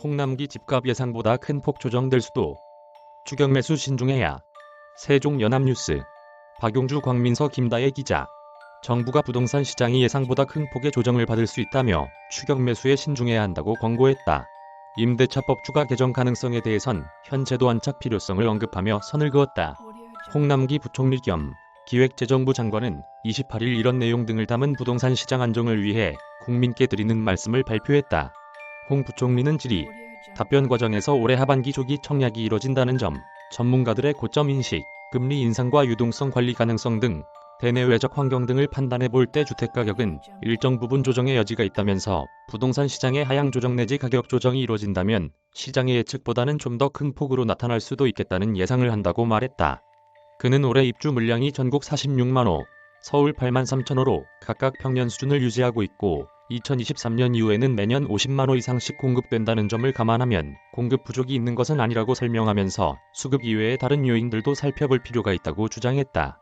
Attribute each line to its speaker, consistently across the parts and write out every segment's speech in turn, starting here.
Speaker 1: 홍남기 집값 예상보다 큰 폭 조정될 수도. 추격 매수 신중해야. 세종연합뉴스. 박용주 광민서 김다혜 기자. 정부가 부동산 시장이 예상보다 큰 폭의 조정을 받을 수 있다며 추격 매수에 신중해야 한다고 권고했다. 임대차법 추가 개정 가능성에 대해선 현 제도 안착 필요성을 언급하며 선을 그었다. 홍남기 부총리 겸 기획재정부 장관은 28일 이런 내용 등을 담은 부동산 시장 안정을 위해 국민께 드리는 말씀을 발표했다. 홍 부총리는 질의 답변 과정에서 올해 하반기 조기 청약이 이뤄진다는 점, 전문가들의 고점 인식, 금리 인상과 유동성 관리 가능성 등 대내외적 환경 등을 판단해 볼 때 주택가격은 일정 부분 조정의 여지가 있다면서 부동산 시장의 하향 조정 내지 가격 조정이 이뤄진다면 시장의 예측보다는 좀 더 큰 폭으로 나타날 수도 있겠다는 예상을 한다고 말했다. 그는 올해 입주 물량이 전국 46만 호, 서울 8만 3천 호로 각각 평년 수준을 유지하고 있고 2023년 이후에는 매년 50만 호 이상씩 공급된다는 점을 감안하면 공급 부족이 있는 것은 아니라고 설명하면서 수급 이외의 다른 요인들도 살펴볼 필요가 있다고 주장했다.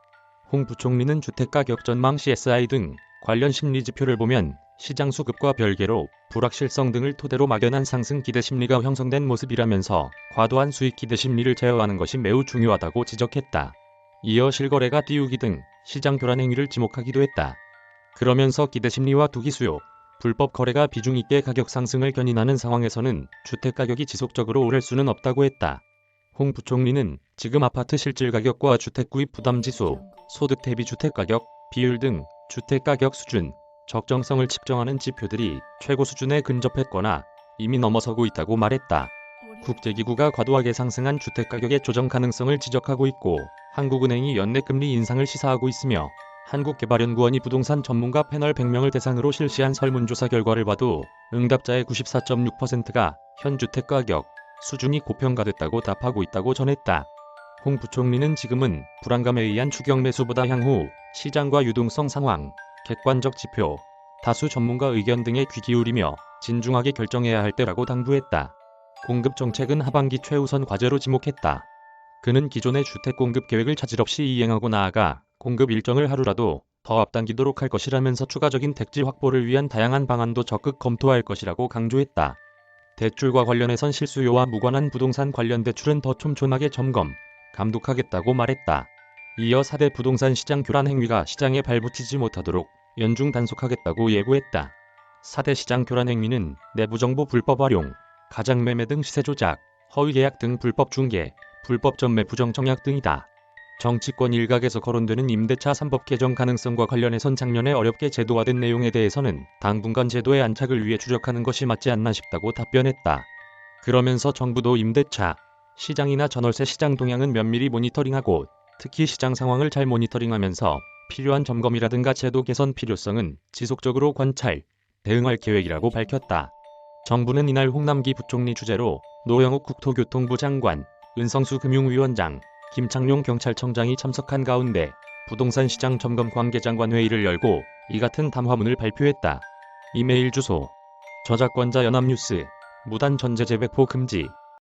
Speaker 1: 홍 부총리는 주택가격 전망 CSI 등 관련 심리지표를 보면 시장 수급과 별개로 불확실성 등을 토대로 막연한 상승 기대 심리가 형성된 모습이라면서 과도한 수익 기대 심리를 제어하는 것이 매우 중요하다고 지적했다. 이어 실거래가 띄우기 등 시장 교란 행위를 지목하기도 했다. 그러면서 기대 심리와 투기 수요, 불법 거래가 비중 있게 가격 상승을 견인하는 상황에서는 주택가격이 지속적으로 오를 수는 없다고 했다. 홍 부총리는 지금 아파트 실질 가격과 주택 구입 부담 지수, 소득 대비 주택가격, 비율 등 주택가격 수준, 적정성을 측정하는 지표들이 최고 수준에 근접했거나 이미 넘어서고 있다고 말했다. 국제기구가 과도하게 상승한 주택가격의 조정 가능성을 지적하고 있고 한국은행이 연내 금리 인상을 시사하고 있으며 한국개발연구원이 부동산 전문가 패널 100명을 대상으로 실시한 설문조사 결과를 봐도 응답자의 94.6%가 현 주택가격 수준이 고평가됐다고 답하고 있다고 전했다. 홍 부총리는 지금은 불안감에 의한 추격 매수보다 향후 시장과 유동성 상황, 객관적 지표, 다수 전문가 의견 등에 귀 기울이며 진중하게 결정해야 할 때라고 당부했다. 공급 정책은 하반기 최우선 과제로 지목했다. 그는 기존의 주택 공급 계획을 차질 없이 이행하고 나아가 공급 일정을 하루라도 더 앞당기도록 할 것이라면서 추가적인 택지 확보를 위한 다양한 방안도 적극 검토할 것이라고 강조했다. 대출과 관련해선 실수요와 무관한 부동산 관련 대출은 더 촘촘하게 점검, 감독하겠다고 말했다. 이어 4대 부동산 시장 교란 행위가 시장에 발붙이지 못하도록 연중 단속하겠다고 예고했다. 4대 시장 교란 행위는 내부정보 불법 활용, 가장매매 등 시세 조작, 허위계약 등 불법 중개, 불법 전매 부정청약 등이다. 정치권 일각에서 거론되는 임대차 3법 개정 가능성과 관련해선 작년에 어렵게 제도화된 내용에 대해서는 당분간 제도의 안착을 위해 주력하는 것이 맞지 않나 싶다고 답변했다. 그러면서 정부도 임대차 시장이나 전월세 시장 동향은 면밀히 모니터링하고 특히 시장 상황을 잘 모니터링하면서 필요한 점검이라든가 제도 개선 필요성은 지속적으로 관찰, 대응할 계획이라고 밝혔다. 정부는 이날 홍남기 부총리 주재로 노영욱 국토교통부 장관, 은성수 금융위원장, 김창룡 경찰청장이 참석한 가운데 부동산 시장 점검 관계장관 회의를 열고 이 같은 담화문을 발표했다. 이메일 주소 저작권자 연합뉴스 무단 전제 재배포 금지